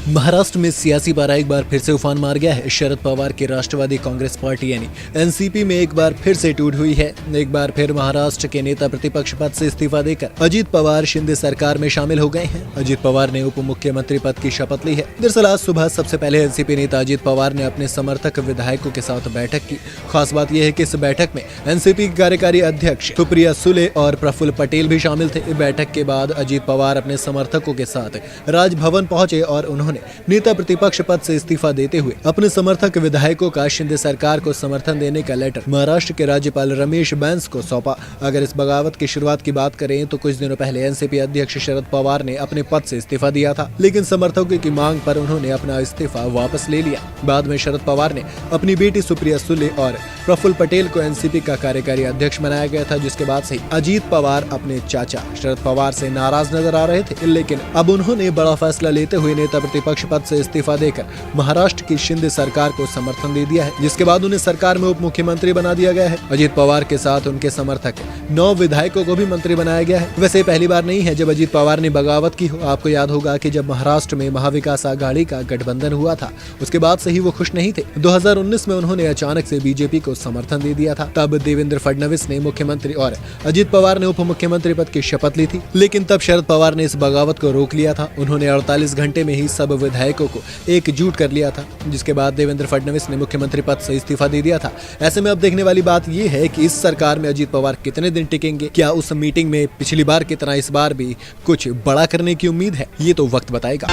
महाराष्ट्र में सियासी पारा एक बार फिर से उफान मार गया है। शरद पवार की राष्ट्रवादी कांग्रेस पार्टी यानी एनसीपी में एक बार फिर से टूट हुई है। एक बार फिर महाराष्ट्र के नेता प्रतिपक्ष पद से इस्तीफा देकर अजीत पवार शिंदे सरकार में शामिल हो गए हैं। अजीत पवार ने उप मुख्यमंत्री पद की शपथ ली है। दरअसल आज सुबह सबसे पहले एनसीपी नेता अजीत पवार ने अपने समर्थक विधायकों के साथ बैठक की। खास बात यह है कि इस बैठक में एनसीपी की कार्यकारी अध्यक्ष सुप्रिया सुले और प्रफुल्ल पटेल भी शामिल थे। बैठक के बाद अजीत पवार अपने समर्थकों के साथ राजभवन पहुंचे और उन्होंने नेता प्रतिपक्ष पद से इस्तीफा देते हुए अपने समर्थक विधायकों का शिंदे सरकार को समर्थन देने का लेटर महाराष्ट्र के राज्यपाल रमेश बैस को सौंपा। अगर इस बगावत की शुरुआत की बात करें तो कुछ दिनों पहले एनसीपी अध्यक्ष शरद पवार ने अपने पद से इस्तीफा दिया था, लेकिन समर्थकों की मांग पर उन्होंने अपना इस्तीफा वापस ले लिया। बाद में शरद पवार ने अपनी बेटी सुप्रिया सुले और प्रफुल्ल पटेल को एनसीपी का कार्यकारी अध्यक्ष बनाया गया था, जिसके बाद से अजीत पवार अपने चाचा शरद पवार से नाराज नजर आ रहे थे। लेकिन अब उन्होंने बड़ा फैसला लेते हुए नेता प्रतिपक्ष पद से इस्तीफा देकर महाराष्ट्र की शिंदे सरकार को समर्थन दे दिया है, जिसके बाद उन्हें सरकार में उप मुख्यमंत्री बना दिया गया है। अजीत पवार के साथ उनके समर्थक 9 विधायकों को भी मंत्री बनाया गया है। वैसे पहली बार नहीं है जब अजीत पवार ने बगावत की हो। आपको याद होगा कि जब महाराष्ट्र में महाविकास आघाड़ी का गठबंधन हुआ था, उसके बाद से ही वो खुश नहीं थे। 2019 में उन्होंने अचानक से बीजेपी को समर्थन दे दिया था। तब देवेंद्र फडणवीस ने मुख्यमंत्री और अजीत पवार ने उप मुख्यमंत्री पद की शपथ ली थी, लेकिन तब शरद पवार ने इस बगावत को रोक लिया था। उन्होंने 48 घंटे में ही सब विधायकों को एकजुट कर लिया था, जिसके बाद देवेंद्र फडणवीस ने मुख्यमंत्री पद से इस्तीफा दे दिया था। ऐसे में अब देखने वाली बात यह है कि इस सरकार में अजीत पवार कितने दिन टिकेंगे। क्या उस मीटिंग में पिछली बार की तरह इस बार भी कुछ बड़ा करने की उम्मीद है, ये तो वक्त बताएगा।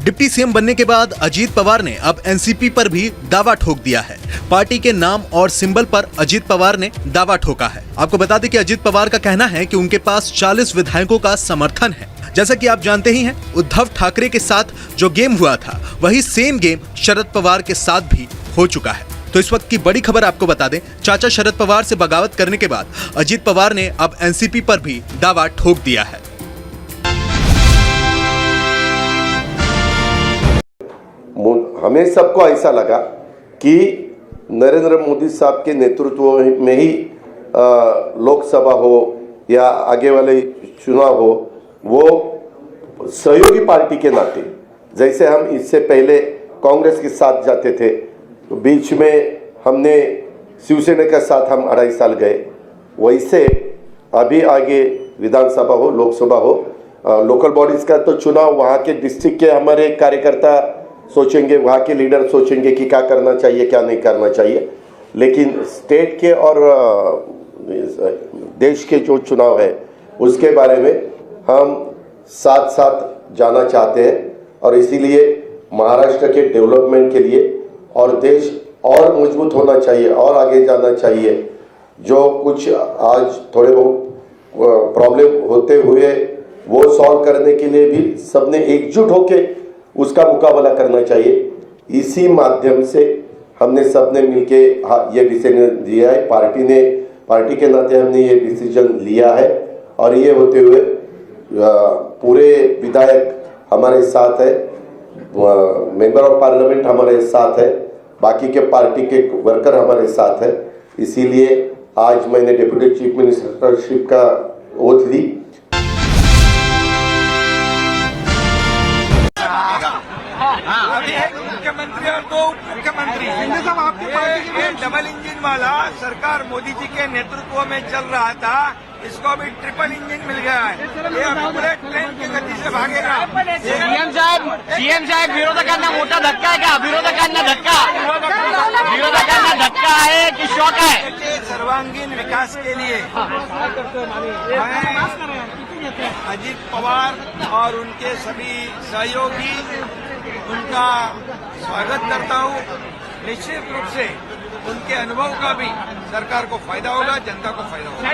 डिप्टी सीएम बनने के बाद अजीत पवार ने अब एनसीपी पर भी दावा ठोक दिया है। पार्टी के नाम और सिंबल पर अजीत पवार ने दावा ठोका है। आपको बता दें कि अजीत पवार का कहना है कि उनके पास 40 विधायकों का समर्थन है। जैसा कि आप जानते ही हैं, उद्धव ठाकरे के साथ जो गेम हुआ था वही सेम गेम शरद पवार के साथ भी हो चुका है। तो इस वक्त की बड़ी खबर आपको बता दें, चाचा शरद पवार से बगावत करने के बाद अजीत पवार ने अब एनसीपी पर भी दावा ठोक दिया है। हमें सबको ऐसा लगा कि नरेंद्र मोदी साहब के नेतृत्व में ही लोकसभा हो या आगे वाले चुनाव हो, वो सहयोगी पार्टी के नाते, जैसे हम इससे पहले कांग्रेस के साथ जाते थे, तो बीच में हमने शिवसेना के साथ हम 2.5 साल गए, वैसे अभी आगे विधानसभा हो, लोकसभा हो, लोकल बॉडीज का तो चुनाव वहाँ के डिस्ट्रिक्ट के हमारे कार्यकर्ता सोचेंगे, वहाँ के लीडर सोचेंगे कि क्या करना चाहिए क्या नहीं करना चाहिए। लेकिन स्टेट के और देश के जो चुनाव है उसके बारे में हम साथ साथ जाना चाहते हैं, और इसीलिए महाराष्ट्र के डेवलपमेंट के लिए और देश और मजबूत होना चाहिए और आगे जाना चाहिए। जो कुछ आज थोड़े बहुत प्रॉब्लम होते हुए वो सॉल्व करने के लिए भी सबने एकजुट होके उसका मुकाबला करना चाहिए। इसी माध्यम से हमने सबने मिलके ये डिसीजन लिया है। पार्टी के नाते हमने ये डिसीजन लिया है, और ये होते हुए पूरे विधायक हमारे साथ है, मेंबर ऑफ पार्लियामेंट हमारे साथ है, बाकी के पार्टी के वर्कर हमारे साथ है। इसीलिए आज मैंने डिप्टी चीफ मिनिस्टरशिप का ओथ ली। मुख्यमंत्री और 2 उप मुख्यमंत्री, ये डबल इंजन वाला सरकार मोदी जी के नेतृत्व में चल रहा था, इसको भी ट्रिपल इंजन मिल गया है। ये अब बुलेट ट्रेन की गति से भागेगा। सीएम साहेब विरोधकांना मोठा धक्का आहे का? विरोधकांना धक्का आहे की शॉक आहे? सर्वांगीण विकास के लिए मैं अजीत पवार और उनके सभी सहयोगी उनका स्वागत करता हूं। निश्चित रूप से उनके अनुभव का भी सरकार को फायदा होगा, जनता को फायदा होगा।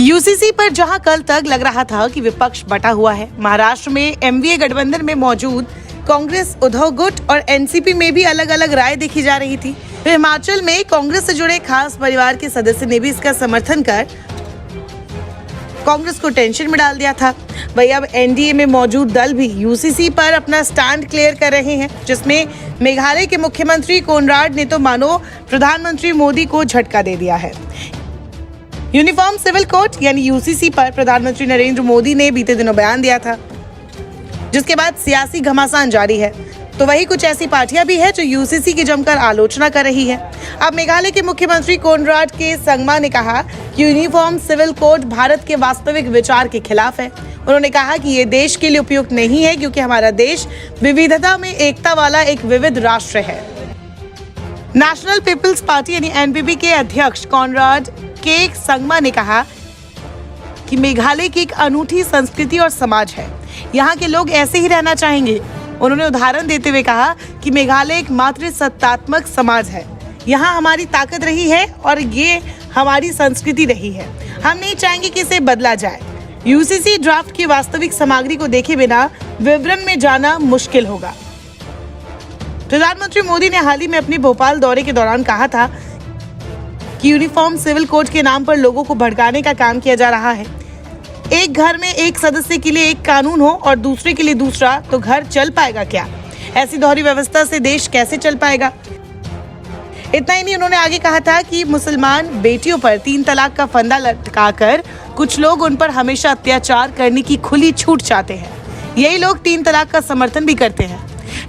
यूसीसी पर जहां कल तक लग रहा था कि विपक्ष बटा हुआ है, महाराष्ट्र में एमवीए गठबंधन में मौजूद कांग्रेस उद्धव गुट और एनसीपी में भी अलग अलग राय देखी जा रही थी। फिर हिमाचल में कांग्रेस से जुड़े खास परिवार के सदस्य ने भी इसका समर्थन कर कांग्रेस को टेंशन में डाल दिया था। वही अब एनडीए में मौजूद दल भी यूसीसी पर अपना स्टैंड क्लियर कर रहे हैं, जिसमें मेघालय के मुख्यमंत्री कोनराड ने तो मानो प्रधानमंत्री मोदी को झटका दे दिया है। यूनिफॉर्म सिविल कोड यानी यूसीसी पर प्रधानमंत्री नरेंद्र मोदी ने बीते दिनों बयान दिया था, जिसके बाद सियासी घमासान जारी है। तो वही कुछ ऐसी पार्टियां भी है जो यूसीसी की जमकर आलोचना कर रही है। अब मेघालय के मुख्यमंत्री कोनराड के संगमा ने कहा कि यूनिफॉर्म सिविल कोड भारत के वास्तविक विचार के खिलाफ है। उन्होंने कहा कि ये देश के लिए उपयुक्त नहीं है, क्योंकि हमारा देश विविधता में एकता वाला एक विविध राष्ट्र है। नेशनल पीपल्स पार्टी यानी एनपीपी के अध्यक्ष कोनराड के संगमा ने कहा कि मेघालय की एक अनूठी संस्कृति और समाज है, यहाँ के लोग ऐसे ही रहना चाहेंगे। उन्होंने उदाहरण देते हुए कहा कि मेघालय एक मातृसत्तात्मक समाज है, यहाँ हमारी ताकत रही है और ये हमारी संस्कृति रही है। हम नहीं चाहेंगे कि इसे बदला जाए। यूसीसी ड्राफ्ट की वास्तविक सामग्री को देखे बिना विवरण में जाना मुश्किल होगा। प्रधानमंत्री मोदी ने हाल ही में अपने भोपाल दौरे के दौरान कहा था कि यूनिफॉर्म सिविल कोड के नाम पर लोगों को भड़काने का काम किया जा रहा है। एक घर में एक सदस्य के लिए एक कानून हो और दूसरे के लिए दूसरा, तो घर चल पाएगा क्या? ऐसी दोहरी व्यवस्था से देश कैसे चल पाएगा? इतना ही नहीं, उन्होंने आगे कहा था कि मुसलमान बेटियों पर 3 तलाक का फंदा लटकाकर कुछ लोग उन पर हमेशा अत्याचार करने की खुली छूट चाहते हैं। यही लोग 3 तलाक का समर्थन भी करते हैं।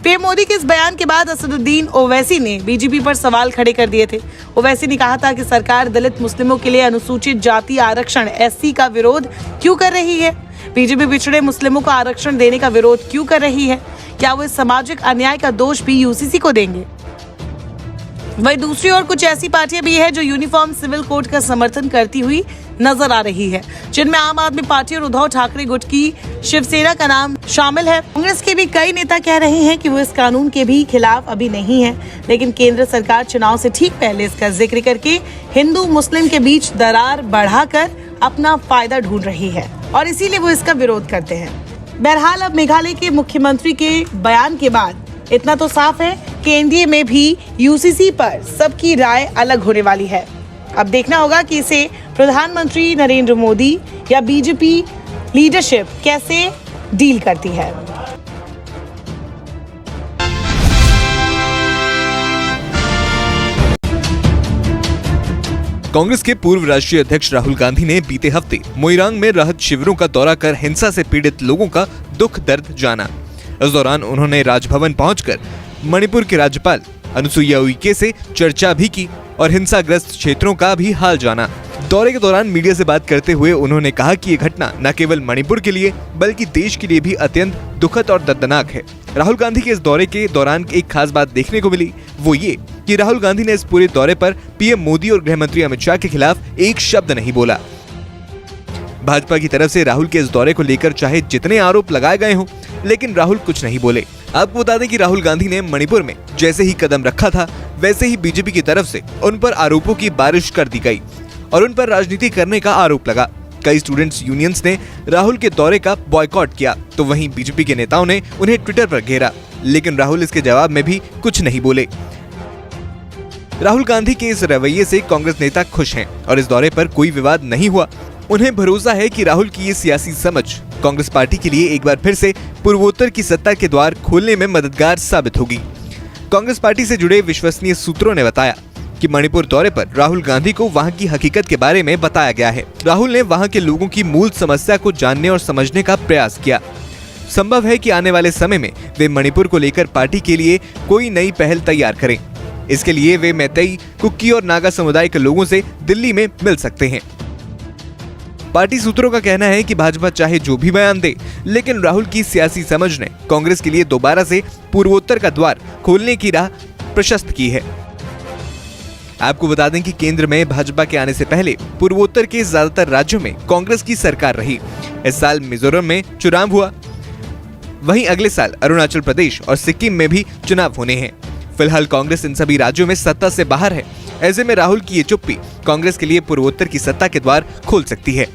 पीएम मोदी के इस बयान के बाद असदुद्दीन ओवैसी ने बीजेपी पर सवाल खड़े कर दिए थे। ओवैसी ने कहा था कि सरकार दलित मुस्लिमों के लिए अनुसूचित जाति आरक्षण एससी का विरोध क्यों कर रही है? बीजेपी पिछड़े मुस्लिमों को आरक्षण देने का विरोध क्यों कर रही है? क्या वो इस सामाजिक अन्याय का दोष भी यूसीसी को देंगे? वहीं दूसरी ओर कुछ ऐसी पार्टियां भी है जो यूनिफॉर्म सिविल कोड का समर्थन करती हुई नजर आ रही है, जिनमें आम आदमी पार्टी और उद्धव ठाकरे गुट की शिवसेना का नाम शामिल है। कांग्रेस के भी कई नेता कह रहे हैं कि वो इस कानून के भी खिलाफ अभी नहीं है, लेकिन केंद्र सरकार चुनाव से ठीक पहले इसका जिक्र करके हिंदू मुस्लिम के बीच दरार बढ़ाकर अपना फायदा ढूंढ रही है और इसीलिए वो इसका विरोध करते हैं। बहरहाल अब मेघालय के मुख्यमंत्री के बयान के बाद इतना तो साफ है कि एनडीए में भी यूसीसी पर सबकी राय अलग होने वाली है। अब देखना होगा कि इसे प्रधानमंत्री नरेंद्र मोदी या बीजेपी लीडरशिप कैसे डील करती है। कांग्रेस के पूर्व राष्ट्रीय अध्यक्ष राहुल गांधी ने बीते हफ्ते मोइरांग में राहत शिविरों का दौरा कर हिंसा से पीड़ित लोगों का दुख दर्द जाना। इस दौरान उन्होंने राजभवन पहुंचकर मणिपुर के राज्यपाल अनुसुईया उइके से चर्चा भी की और हिंसाग्रस्त क्षेत्रों का भी हाल जाना। दौरे के दौरान मीडिया से बात करते हुए उन्होंने कहा कि ये घटना न केवल मणिपुर के लिए बल्कि देश के लिए भी अत्यंत दुखद और दर्दनाक है। राहुल गांधी के इस दौरे के दौरान एक खास बात देखने को मिली, वो ये कि राहुल गांधी ने इस पूरे दौरे पर पीएम मोदी और गृह मंत्री अमित शाह के खिलाफ एक शब्द नहीं बोला। भाजपा की तरफ से राहुल के इस दौरे को लेकर चाहे जितने आरोप लगाए गए हों, लेकिन राहुल कुछ नहीं बोले। आपको बता दें कि राहुल गांधी ने मणिपुर में जैसे ही कदम रखा था, वैसे ही बीजेपी की तरफ से उन पर आरोपों की बारिश कर दी गई और उन पर राजनीति करने का आरोप लगा। कई स्टूडेंट्स यूनियंस ने राहुल के दौरे का बॉयकॉट किया, तो वहीं बीजेपी के नेताओं ने उन्हें ट्विटर पर घेरा, लेकिन राहुल इसके जवाब में भी कुछ नहीं बोले। राहुल गांधी के इस रवैये से कांग्रेस नेता खुश हैं और इस दौरे पर कोई विवाद नहीं हुआ। उन्हें भरोसा है कि राहुल की ये सियासी समझ कांग्रेस पार्टी के लिए एक बार फिर से पूर्वोत्तर की सत्ता के द्वार खोलने में मददगार साबित होगी। कांग्रेस पार्टी से जुड़े विश्वसनीय सूत्रों ने बताया कि मणिपुर दौरे पर राहुल गांधी को वहां की हकीकत के बारे में बताया गया है। राहुल ने वहां के लोगों की मूल समस्या को जानने और समझने का प्रयास किया। संभव है कि आने वाले समय में वे मणिपुर को लेकर पार्टी के लिए कोई नई पहल तैयार करें। इसके लिए वे मैतेई, कुकी और नागा समुदाय के लोगों से दिल्ली में मिल सकते हैं। पार्टी सूत्रों का कहना है कि भाजपा चाहे जो भी बयान दे, लेकिन राहुल की सियासी समझ ने कांग्रेस के लिए दोबारा से पूर्वोत्तर का द्वार खोलने की राह प्रशस्त की है। आपको बता दें कि केंद्र में भाजपा के आने से पहले पूर्वोत्तर के ज्यादातर राज्यों में कांग्रेस की सरकार रही। इस साल मिजोरम में चुनाव हुआ, वहीं अगले साल अरुणाचल प्रदेश और सिक्किम में भी चुनाव होने हैं। फिलहाल कांग्रेस इन सभी राज्यों में सत्ता से बाहर है। ऐसे में राहुल की ये चुप्पी कांग्रेस के लिए पूर्वोत्तर की सत्ता के द्वार खोल सकती है।